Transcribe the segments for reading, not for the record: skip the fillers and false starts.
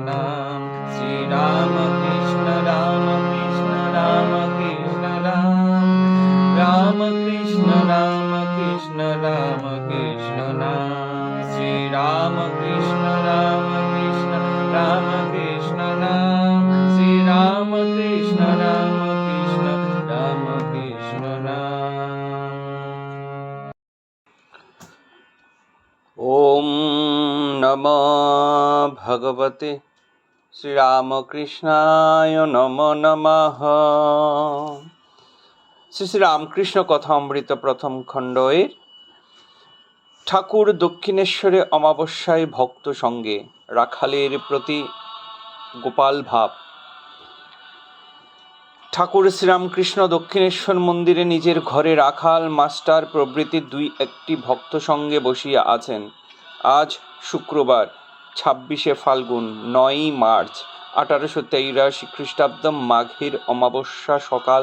নাম। শ্রীরাম কৃষ্ণ রাম কৃষ্ণ রাম কৃষ্ণ রাম, রাম কৃষ্ণ রাম কৃষ্ণ রাম কৃষ্ণ নাম। শ্রীরাম কৃষ্ণ রাম কৃষ্ণ রাম কৃষ্ণ নাম, শ্রীরাম কৃষ্ণ রাম কৃষ্ণ রাম কৃষ্ণ নাম। ওম নমো ভগবতে শ্রীরামকৃষ্ণায় নমো নমঃ। শ্রী শ্রী রামকৃষ্ণ কথামৃত প্রথম খণ্ডের ঠাকুর দক্ষিণেশ্বরে অমাবস্যায় ভক্ত সঙ্গে রাখালের প্রতি গোপাল ভাব। ঠাকুর শ্রীরামকৃষ্ণ দক্ষিণেশ্বর মন্দিরে নিজের ঘরে রাখাল, মাস্টার প্রভৃতি দুই একটি ভক্ত সঙ্গে বসিয়া আছেন। আজ শুক্রবার 26শে ফাল্গুন, 9ই মার্চ 1883 খ্রিস্টাব্দ, মাঘের অমাবস্যা। সকাল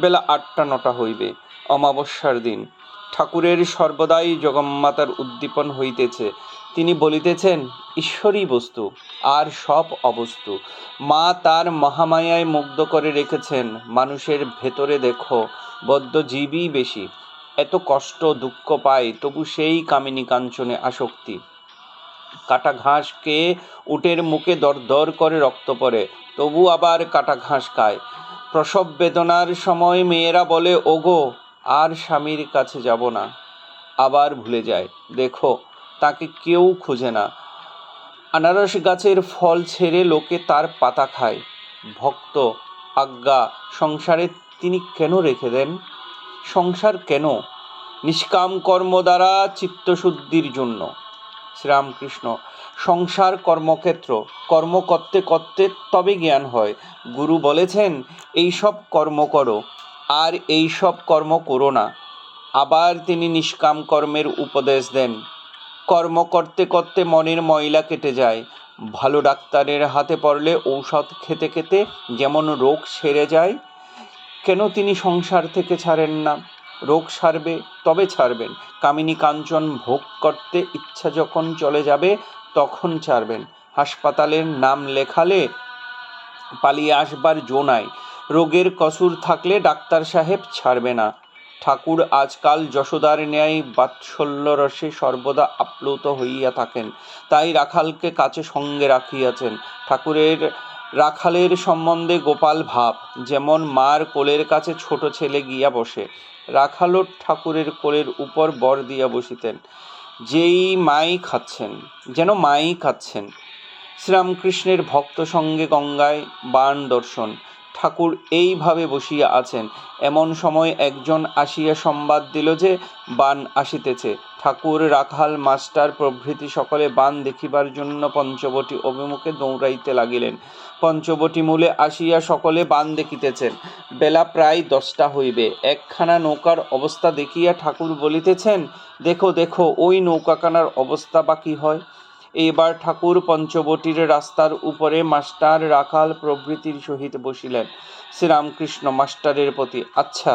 বেলা 8টা-9টা হইবে। অমাবস্যার দিন ঠাকুরের সর্বদাই জগন্মাতার উদ্দীপন হইতেছে। তিনি বলিতেছেন, ঈশ্বরই বস্তু, আর সব অবস্তু। মা তার মহামায়ায় মুগ্ধ করে রেখেছেন মানুষের ভেতরে। দেখো, বদ্ধ জীবই বেশি, এত কষ্ট দুঃখ পায়, তবু সেই কামিনী কাঞ্চনে আসক্তি। কাটা ঘাস খেয়ে উটের মুখে দরদর করে রক্ত পড়ে, তবু আবার কাটা ঘাস খায়। প্রসব বেদনার সময় মেয়েরা বলে, ওগো, আর স্বামীর কাছে যাব না, আবার ভুলে যায়। দেখো, তাকে কেউ খুঁজে না। আনারস গাছের ফল ছেড়ে লোকে তার পাতা খায়। ভক্ত আজ্ঞা সংসারে তিনি কেন রেখে দেন? সংসার কেন? নিষ্কাম কর্ম দ্বারা চিত্তশুদ্ধির জন্য। শ্রীরামকৃষ্ণ, সংসার কর্মক্ষেত্র, কর্ম করতে করতে তবে জ্ঞান হয়। গুরু বলেছেন, এই সব কর্ম করো, আর এই সব কর্ম করো না। আবার তিনি নিষ্কাম কর্মের উপদেশ দেন। কর্ম করতে করতে মনের ময়লা কেটে যায়। ভালো ডাক্তারের হাতে পড়লে ঔষধ খেতে খেতে যেমন রোগ সেরে যায়, কেন তিনি সংসার থেকে ছাড়েন না? রোগ সারবে তবে ছাড়বেন। কামিনী কাঞ্চন ভোগ করতে ইচ্ছা যখন চলে যাবে, তখন ছাড়বেন। হাসপাতালের নাম লেখালে পালিয়ে আসবার জো নাই। রোগের কসুর থাকলে ডাক্তার সাহেব ছাড়বে না। ঠাকুর আজকাল যশোদার ন্যায় বাৎসল্য রসে সর্বদা আপ্লুত হইয়া থাকেন, তাই রাখালকে কাছে সঙ্গে রাখিয়াছেন। ঠাকুরের রাখালের সম্বন্ধে গোপাল ভাব, যেমন মার কোলের কাছে ছোট ছেলে গিয়া বসে। রাখালও ঠাকুরের কোলের উপর বর দিয়া বসিতেন, যেই মাই খাচ্ছেন, যেন মাই খাচ্ছেন। শ্রীরামকৃষ্ণের ভক্ত সঙ্গে গঙ্গায় বাণ দর্শন। ঠাকুর এইভাবে বসিয়া আছেন। এমন সময় একজন আসিয়া সংবাদ দিল যে বাণ আসিতেছে। ঠাকুর, রাখাল, মাস্টার প্রভৃতি সকলে বাণ দেখিবার জন্য পঞ্চবটী অভিমুখে দৌড়াইতে লাগিলেন। পঞ্চবটী মূলে আসিয়া সকলে বাণ দেখিতেছেন। বেলা প্রায় 10টা হইবে। একখানা নৌকার অবস্থা দেখিয়া ঠাকুর বলিতেছেন, দেখো দেখো, ওই নৌকাখানার অবস্থা বা কি হয়। এইবার ঠাকুর পঞ্চবটির রাস্তার উপরে মাস্টার, রাখাল প্রভৃতির সহিত বসিলেন। শ্রীরামকৃষ্ণ মাস্টারের প্রতি, আচ্ছা,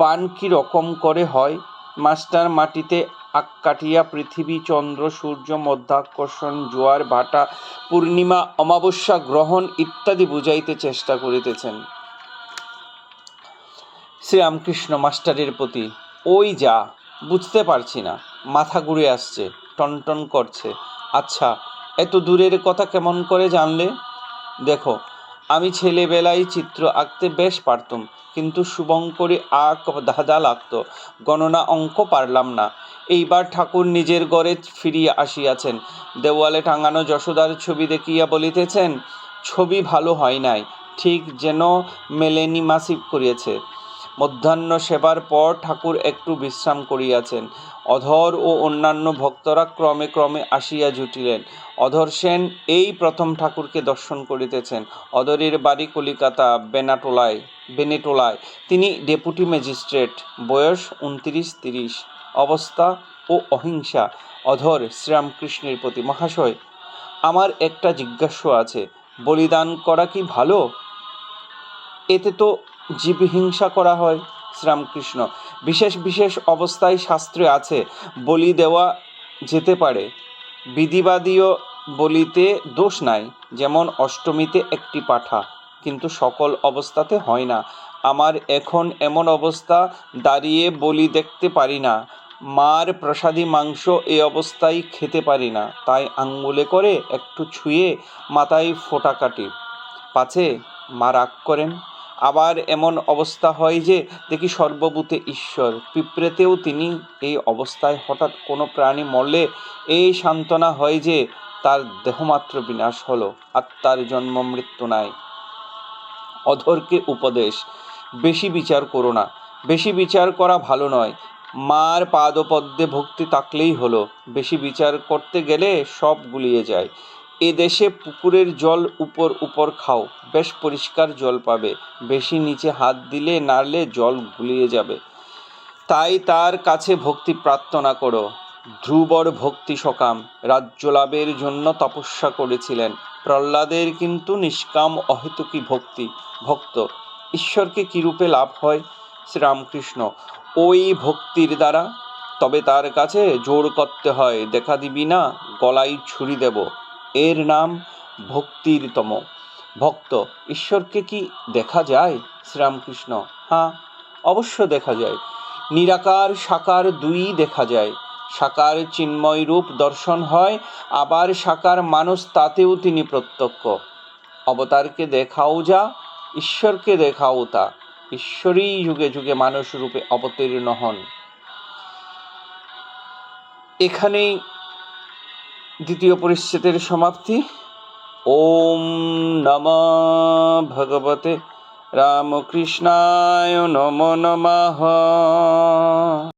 বাণ কি রকম করে হয়? মাস্টার মাটিতে আক কাটিয়া পৃথিবী, চন্দ্র, সূর্য, মধ্যাকর্ষণ, জোয়ার ভাটা, পূর্ণিমা, অমাবস্যা, গ্রহণ ইত্যাদি বুঝাইতে চেষ্টা করিতেছেন। শ্রীরামকৃষ্ণ মাস্টারের প্রতি, ওই যা, বুঝতে পারছি না, মাথা ঘুরে আসছে, টনটন করছে। আচ্ছা, এত দূরের কথা কেমন করে জানলে? দেখো, আমি ছেলেবেলায় চিত্র আঁকতে বেশ পারতুম, কিন্তু শুভঙ্করী আঁক ধাঁধা লাগতো, গণনা অঙ্ক পারলাম না। এইবার ঠাকুর নিজের ঘরে ফিরিয়া আসিয়াছেন। দেওয়ালে টাঙানো যশোদার ছবি দেখিয়া বলিতেছেন, ছবি ভালো হয় নাই, ঠিক যেন মেলেনি মাসি করিয়েছে। মধ্যাহ্ন সেবার পর ঠাকুর একটু বিশ্রাম করিয়াছেন। অধর ও অন্যান্য ভক্তরা ক্রমে ক্রমে আসিয়া জুটিলেন। অধর সেন এই প্রথম ঠাকুরকে দর্শন করিতেছেন। অধরের বাড়ি কলিকাতা বেনেটোলায়। তিনি ডেপুটি ম্যাজিস্ট্রেট, বয়স 29-30। অবস্থা ও অহিংসা। অধর শ্রীরামকৃষ্ণের প্রতি, মহাশয়, আমার একটা জিজ্ঞাসা আছে, বলিদান করা কি ভালো? এতে তো জীবহিংসা করা হয়। শ্রীরামকৃষ্ণ, বিশেষ বিশেষ অবস্থায় শাস্ত্রে আছে বলি দেওয়া যেতে পারে। বিধিবাদীও বলিতে দোষ নাই, যেমন অষ্টমীতে একটি পাঠা, কিন্তু সকল অবস্থাতে হয় না। আমার এখন এমন অবস্থা, দাঁড়িয়ে বলি দেখতে পারি না, মার প্রসাদী মাংস এ অবস্থায় খেতে পারি না, তাই আঙ্গুলে করে একটু ছুঁয়ে মাথায় ফোঁটা কাটি, পাছে মা রাগ করেন। আবার এমন অবস্থা হয় যে দেখি সর্বভূতে ঈশ্বর, পিঁপড়েতেও তিনি এই অবস্থায়। হঠাৎ কোনো প্রাণী মরলে এই সান্ত্বনা হয় যে তার দেহমাত্র বিনাশ হলো, আত্মার জন্ম মৃত্যু নাই। অধরকে উপদেশ, বেশি বিচার করো না। বেশি বিচার করা ভালো নয়। মার পাদপদ্মে ভক্তি থাকলেই হলো, বেশি বিচার করতে গেলে সব গুলিয়ে যায়। এ দেশে পুকুরের জল উপর উপর খাও, বেশ পরিষ্কার জল পাবে, বেশি নিচে হাত দিলে নাড়লে জল গুলিয়ে যাবে। তাই তার কাছে ভক্তি প্রার্থনা করো। ধ্রুবর ভক্তি সকাম, রাজ্য লাভের জন্য তপস্যা করেছিলেন। প্রহ্লাদের কিন্তু নিষ্কাম অহেতুকী ভক্ত। ঈশ্বরকে কিরূপে লাভ হয়? শ্রীরামকৃষ্ণ, ওই ভক্তির দ্বারা। তবে তার কাছে জোর করতে হয়, দেখা দিবি না, গলায় ছুরি দেব। এর নাম ভক্তির তম ভক্ত। ঈশ্বরকে কি দেখা যায়? শ্রীরামকৃষ্ণ, হ্যাঁ, অবশ্য দেখা যায়। নিরাকার সাকার দুই দেখা যায়। সাকার চিন্ময় রূপ দর্শন হয়, আবার সাকার মানুষ, তাতেও তিনি প্রত্যক্ষ। অবতারকে দেখাও যা, ঈশ্বরকে দেখাও তা। ঈশ্বরই যুগে যুগে মানুষ রূপে অবতীর্ণ হন। এখানেই দ্বিতীয় পরিচ্ছেদের সমাপ্তি। ওম নমঃ ভগবতে রামকৃষ্ণায় নমো নমঃ।